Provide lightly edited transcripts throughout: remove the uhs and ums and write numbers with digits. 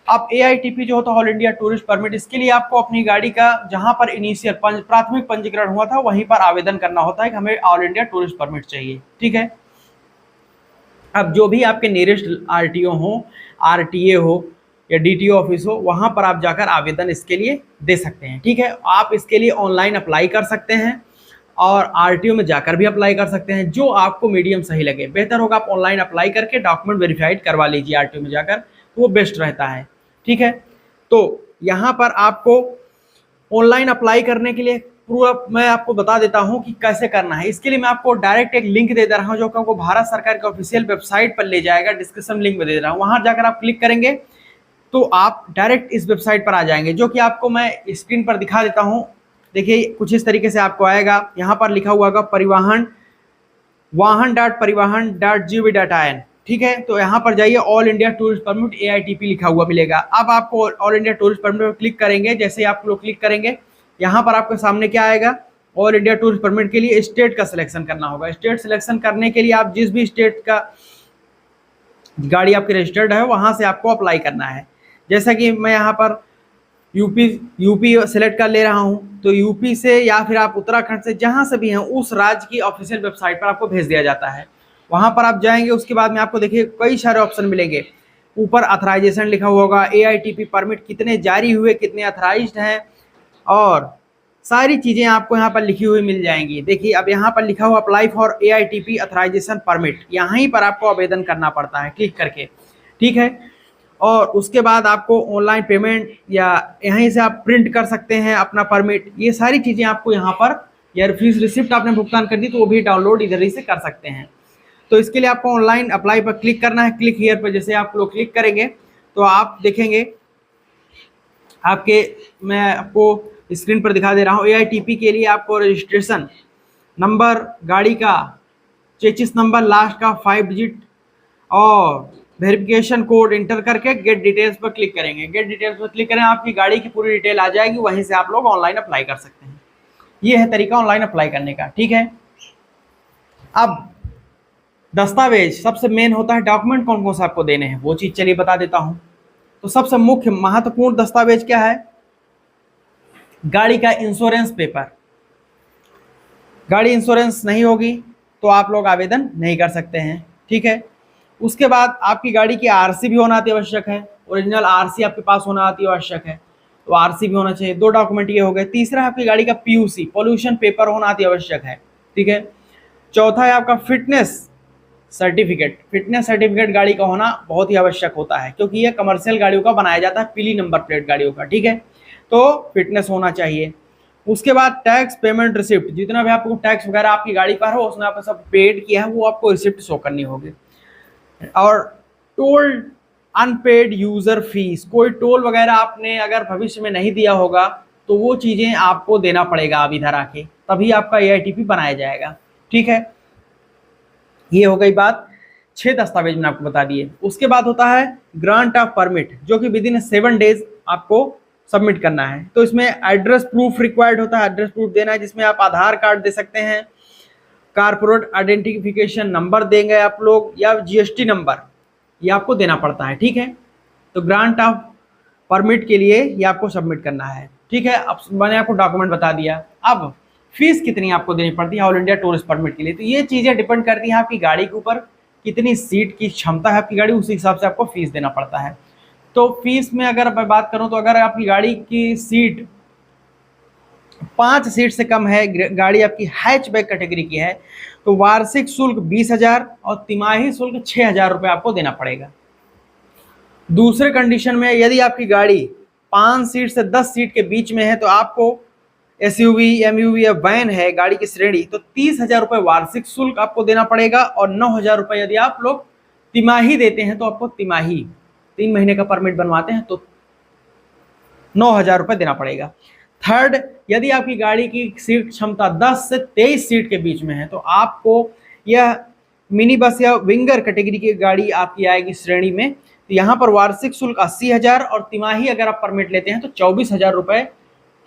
अब AITP जो होता है ऑल इंडिया टूरिस्ट परमिट, इसके लिए आपको अपनी गाड़ी का जहां पर इनिशियल प्राथमिक पंजीकरण हुआ था वहीं पर आवेदन करना होता है कि हमें ऑल इंडिया टूरिस्ट परमिट चाहिए। ठीक है, अब जो भी आपके नियरेस्ट RTO हो, RTA हो या DTO ऑफिस हो, वहां पर आप जाकर आवेदन इसके लिए दे सकते हैं। ठीक है, आप इसके लिए ऑनलाइन अप्लाई कर सकते हैं और RTO में जाकर भी अप्लाई कर सकते हैं, जो आपको मीडियम सही लगे। बेहतर होगा आप ऑनलाइन अप्लाई करके डॉक्यूमेंट वेरीफाइड करवा लीजिए RTO में जाकर, तो वो बेस्ट रहता है। ठीक है, तो यहाँ पर आपको ऑनलाइन अप्लाई करने के लिए पूरा मैं आपको बता देता हूं कि कैसे करना है। इसके लिए मैं आपको डायरेक्ट एक लिंक दे रहा हूं जो कि आपको भारत सरकार के ऑफिशियल वेबसाइट पर ले जाएगा, डिस्क्रिप्शन लिंक में दे रहा हूं, वहां जाकर आप क्लिक करेंगे तो आप डायरेक्ट इस वेबसाइट पर आ जाएंगे, जो कि आपको मैं स्क्रीन पर दिखा देता हूं। देखिए कुछ इस तरीके से आपको आएगा, यहाँ पर लिखा हुआ होगा परिवहन वाहन.परिवहन.gov.in। ठीक है, तो यहाँ पर जाइए, all India tourist permit AITP लिखा हुआ मिलेगा। अब आपको ऑल इंडिया टूरिस्ट परमिट पर क्लिक करेंगे, जैसे आप लोग क्लिक करेंगे यहाँ पर आपके सामने क्या आएगा, ऑल इंडिया टूरिस्ट परमिट के लिए स्टेट का सिलेक्शन करना होगा। स्टेट सिलेक्शन करने के लिए आप जिस भी स्टेट का गाड़ी आपकी रजिस्टर्ड है वहां से आपको अप्लाई करना है। जैसा कि मैं यहाँ पर यूपी सेलेक्ट कर ले रहा हूँ, तो यूपी से या फिर आप उत्तराखंड से जहाँ से भी हैं उस राज्य की ऑफिशियल वेबसाइट पर आपको भेज दिया जाता है। वहाँ पर आप जाएंगे, उसके बाद में आपको देखिए कई सारे ऑप्शन मिलेंगे। ऊपर अथराइजेशन लिखा हुआ होगा, AITP परमिट कितने जारी हुए, कितने अथराइज्ड हैं, और सारी चीज़ें आपको यहाँ पर लिखी हुई मिल जाएंगी। देखिए अब यहाँ पर लिखा हुआ apply for AITP authorisation permit, यहीं पर आपको आवेदन करना पड़ता है क्लिक करके। ठीक है, और उसके बाद आपको ऑनलाइन पेमेंट या यहीं से आप प्रिंट कर सकते हैं अपना परमिट। ये सारी चीज़ें आपको यहाँ पर, या फीस रिसिप्ट आपने भुगतान कर दी तो वो भी डाउनलोड इधर ही से कर सकते हैं। तो इसके लिए आपको ऑनलाइन अप्लाई पर क्लिक करना है, क्लिक हियर पर जैसे आप लोग क्लिक करेंगे तो आप देखेंगे आपके, मैं आपको स्क्रीन पर दिखा दे रहा हूँ, AITP के लिए आपको रजिस्ट्रेशन नंबर, गाड़ी का चेसिस नंबर लास्ट का 5 डिजिट और वेरिफिकेशन कोड इंटर करके गेट डिटेल्स पर क्लिक करेंगे। गेट डिटेल्स पर क्लिक करें, आपकी गाड़ी की पूरी डिटेल आ जाएगी, वहीं से आप लोग ऑनलाइन अप्लाई कर सकते हैं। ये है तरीका ऑनलाइन अप्लाई करने का। ठीक है, अब दस्तावेज सबसे मेन होता है, डॉक्यूमेंट कौन कौन से आपको देने हैं वो चीज़ चलिए बता देता हूँ। तो सबसे मुख्य महत्वपूर्ण दस्तावेज क्या है, गाड़ी का इंश्योरेंस पेपर। गाड़ी इंश्योरेंस नहीं होगी तो आप लोग आवेदन नहीं कर सकते हैं। ठीक है, उसके बाद आपकी गाड़ी की RC भी होना अति आवश्यक है, ओरिजिनल RC आपके पास होना अति आवश्यक है, तो RC भी होना चाहिए। 2 डॉक्यूमेंट ये हो गए। तीसरा आपकी गाड़ी का PUC पोल्यूशन पेपर होना अति आवश्यक है। ठीक है, चौथा है आपका फिटनेस सर्टिफिकेट। फिटनेस सर्टिफिकेट गाड़ी का होना बहुत ही आवश्यक होता है, क्योंकि यह कमर्शियल गाड़ियों का बनाया जाता है, पीली नंबर प्लेट गाड़ियों का। ठीक है, तो फिटनेस होना चाहिए। उसके बाद टैक्स पेमेंट रिसिप्ट, जितना भी आपको टैक्स वगैरह आपकी गाड़ी पर हो उसमें आपने सब पेड किया है वो आपको रिसिप्ट शो करनी होगी। और टोल अनपेड यूजर फीस, कोई टोल वगैरह आपने अगर भविष्य में नहीं दिया होगा तो वो चीज़ें आपको देना पड़ेगा अब इधर आके, तभी आपका AITP बनाया जाएगा। ठीक है, ये हो गई बात। 6 दस्तावेज मैंने आपको बता दिए। उसके बाद होता है ग्रांट ऑफ परमिट, जो कि विदिन 7 डेज आपको सबमिट करना है। तो इसमें एड्रेस प्रूफ रिक्वायर्ड होता है, एड्रेस प्रूफ देना है, जिसमें आप आधार कार्ड दे सकते हैं, कारपोरेट आइडेंटिफिकेशन नंबर देंगे आप लोग, या GST नंबर, ये आपको देना पड़ता है। ठीक है, तो ग्रांट ऑफ परमिट के लिए ये आपको सबमिट करना है। ठीक है, अब मैंने आपको डॉक्यूमेंट बता दिया। अब फीस कितनी आपको देनी पड़ती है ऑल इंडिया टूरिस्ट परमिट के लिए, तो ये चीज़ें डिपेंड करती हैं आपकी गाड़ी के ऊपर, कितनी सीट की क्षमता है आपकी गाड़ी, उसी हिसाब से आपको फीस देना पड़ता है। तो फीस में अगर मैं बात करूं तो अगर आपकी गाड़ी की सीट 5 सीट से कम है, गाड़ी आपकी हैचबैक कैटेगरी की है, तो वार्षिक शुल्क 20,000 और तिमाही शुल्क 6,000 रुपये आपको देना पड़ेगा। दूसरे कंडीशन में यदि आपकी गाड़ी 5 सीट से 10 सीट के बीच में है तो आपको SUV, MUV या वैन है गाड़ी की श्रेणी, तो 30,000 रुपये वार्षिक शुल्क आपको देना पड़ेगा, और 9,000 रुपये यदि आप लोग तिमाही देते हैं तो आपको तिमाही 3 महीने का परमिट बनवाते हैं तो 9,000 रुपये देना पड़ेगा। थर्ड, यदि आपकी गाड़ी की सीट क्षमता 10 से 23 सीट के बीच में है तो आपको यह मिनी बस या विंगर कैटेगरी की गाड़ी आपकी आएगी श्रेणी में, तो यहाँ पर वार्षिक शुल्क 80,000 और तिमाही अगर आप परमिट लेते हैं तो 24,000 रुपये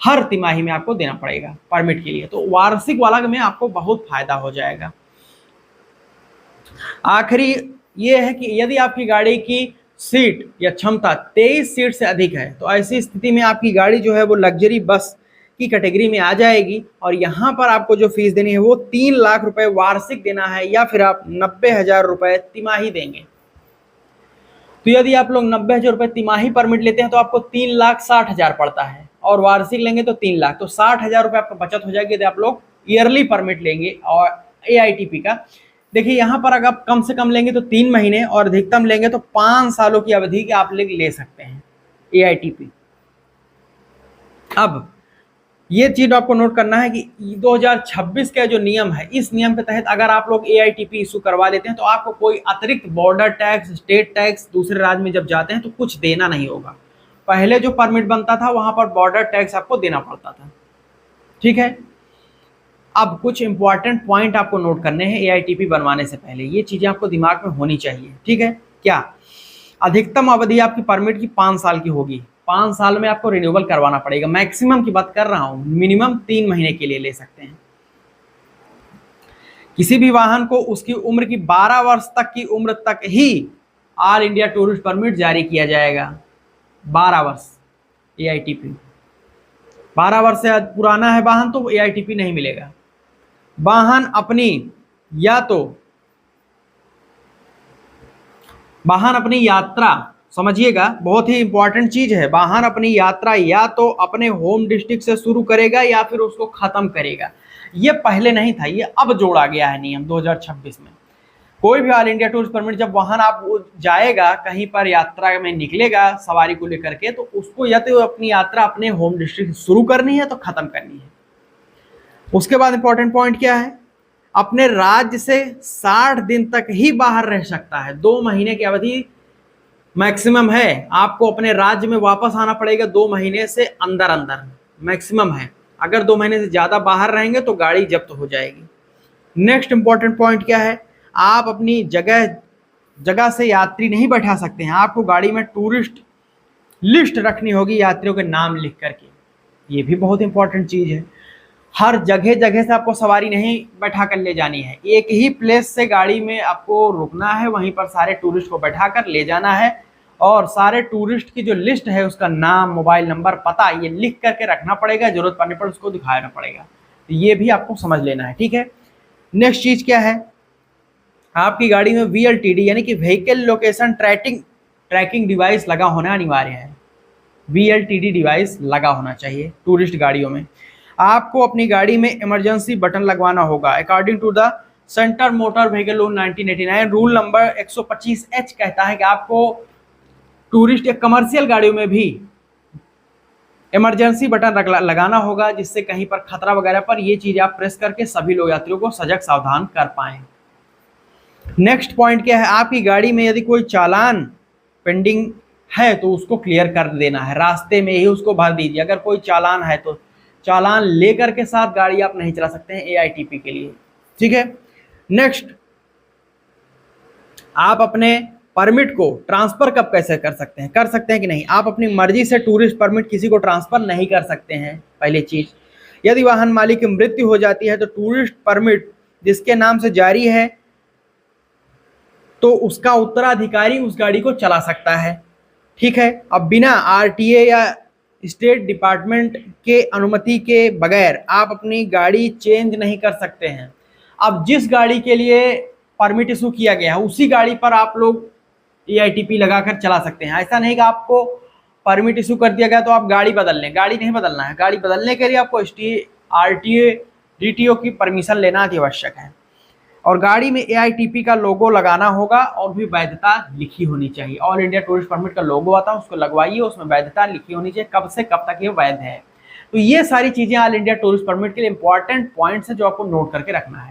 हर तिमाही में आपको देना पड़ेगा परमिट के लिए। तो वार्षिक वाला में आपको बहुत फायदा हो जाएगा। आखिरी ये है कि यदि आपकी गाड़ी की सीट या क्षमता 23 सीट से अधिक है, तो ऐसी स्थिति में आपकी गाड़ी जो है वो लग्जरी बस की कैटेगरी में आ जाएगी। और यहाँ पर आपको जो फीस देनी है वो 3 लाख रुपए वार्षिक देना है, या फिर आप 90,000 रुपए तिमाही देंगे। तो यदि आप लोग 90,000 रुपए तिमाही परमिट लेते हैं तो आपको 3,60,000 पड़ता है, और वार्षिक लेंगे तो 3 लाख, तो 60,000 रुपये आपका बचत हो जाएगी यदि आप लोग ईयरली परमिट लेंगे और AITP का। देखिए यहाँ पर अगर आप कम से कम लेंगे तो 3 महीने और अधिकतम लेंगे तो 5 सालों की अवधि के आप ले सकते हैं AITP। अब ये चीज आपको नोट करना है कि 2026 का जो नियम है, इस नियम के तहत अगर आप लोग AITP इशू करवा लेते हैं तो आपको कोई अतिरिक्त बॉर्डर टैक्स, स्टेट टैक्स, दूसरे राज्य में जब जाते हैं तो कुछ देना नहीं होगा। पहले जो परमिट बनता था वहां पर बॉर्डर टैक्स आपको देना पड़ता था। ठीक है, अब कुछ इंपॉर्टेंट पॉइंट आपको नोट करने हैं AITP बनवाने से पहले, ये चीजें आपको दिमाग में होनी चाहिए। ठीक है, क्या अधिकतम अवधि आपकी परमिट की 5 साल की होगी, 5 साल में आपको रिन्यूअल करवाना पड़ेगा। मैक्सिमम की बात कर रहा हूं, मिनिमम 3 महीने के लिए ले सकते हैं। किसी भी वाहन को उसकी उम्र की 12 वर्ष तक की उम्र तक ही ऑल इंडिया टूरिस्ट परमिट जारी किया जाएगा। 12 वर्ष AITP, 12 वर्ष से पुराना है वाहन तो AITP नहीं मिलेगा। वाहन अपनी यात्रा, समझिएगा बहुत ही इंपॉर्टेंट चीज है, वाहन अपनी यात्रा या तो अपने होम डिस्ट्रिक्ट से शुरू करेगा या फिर उसको खत्म करेगा। ये पहले नहीं था, ये अब जोड़ा गया है नियम 2026 में। कोई भी ऑल इंडिया टूरिस्ट परमिट जब वाहन आप जाएगा कहीं पर यात्रा में निकलेगा सवारी को लेकर के, तो उसको या तो अपनी यात्रा अपने होम डिस्ट्रिक्ट से शुरू करनी है तो खत्म करनी है। उसके बाद इंपॉर्टेंट पॉइंट क्या है, अपने राज्य से 60 दिन तक ही बाहर रह सकता है। 2 महीने की अवधि मैक्सिमम है, आपको अपने राज्य में वापस आना पड़ेगा 2 महीने से अंदर अंदर मैक्सिमम है। अगर 2 महीने से ज़्यादा बाहर रहेंगे तो गाड़ी जब्त हो जाएगी। नेक्स्ट इंपॉर्टेंट पॉइंट क्या है, आप अपनी जगह से यात्री नहीं बैठा सकते हैं, आपको गाड़ी में टूरिस्ट लिस्ट रखनी होगी यात्रियों के नाम लिख करके। ये भी बहुत इंपॉर्टेंट चीज़ है। हर जगह से आपको सवारी नहीं बैठा कर ले जानी है, एक ही प्लेस से गाड़ी में आपको रुकना है, वहीं पर सारे टूरिस्ट को बैठा कर ले जाना है, और सारे टूरिस्ट की जो लिस्ट है उसका नाम, मोबाइल नंबर, पता ये लिख करके रखना पड़ेगा, जरूरत पड़ने पर उसको दिखाना पड़ेगा। तो ये भी आपको समझ लेना है। ठीक है, नेक्स्ट चीज़ क्या है, आपकी गाड़ी में VLTD यानी कि व्हीकल लोकेशन ट्रैकिंग डिवाइस लगा होना अनिवार्य है। VLTD डिवाइस लगा होना चाहिए टूरिस्ट गाड़ियों में। आपको अपनी गाड़ी में इमरजेंसी बटन लगवाना होगा। According to the centre motor vehicle law 1989 rule number 125H कहता है कि आपको टूरिस्ट या कमर्शियल गाड़ियों में भी इमरजेंसी बटन लगाना होगा, जिससे कहीं पर खतरा वगैरह पर ये चीज़ आप प्रेस करके सभी लोग यात्रियों को सजग सावधान कर पाएँ। नेक्स्ट पॉइंट क्या है, आपकी गाड़ी में यदि कोई चालान पेंडिंग है तो उसको क्लियर कर देना है, रास्ते में ही उसको भर दीजिए। अगर कोई चालान है तो चालान लेकर के साथ गाड़ी आप नहीं चला सकते हैं AITP के लिए। ठीक है, नेक्स्ट, आप अपने परमिट को ट्रांसफर कब कैसे कर सकते हैं कि नहीं, आप अपनी मर्जी से टूरिस्ट परमिट किसी को ट्रांसफर नहीं कर सकते हैं। पहली चीज, यदि वाहन मालिक की मृत्यु हो जाती है तो टूरिस्ट परमिट जिसके नाम से जारी है तो उसका उत्तराधिकारी उस गाड़ी को चला सकता है। ठीक है, अब बिना RTA या स्टेट डिपार्टमेंट के अनुमति के बगैर आप अपनी गाड़ी चेंज नहीं कर सकते हैं। अब जिस गाड़ी के लिए परमिट इशू किया गया है उसी गाड़ी पर आप लोग AITP लगाकर चला सकते हैं। ऐसा नहीं कि आपको परमिट इशू कर दिया गया तो आप गाड़ी बदल लें, गाड़ी नहीं बदलना है। गाड़ी बदलने के लिए आपको RTA DTO की परमिशन लेना अति आवश्यक है, और गाड़ी में AITP का लोगो लगाना होगा और भी वैधता लिखी होनी चाहिए। ऑल इंडिया टूरिस्ट परमिट का लोगो आता है, उसको लगवाइए, उसमें वैधता लिखी होनी चाहिए, कब से कब तक ये वैध है। तो ये सारी चीज़ें ऑल इंडिया टूरिस्ट परमिट के लिए इंपॉर्टेंट पॉइंट्स है जो आपको नोट करके रखना है।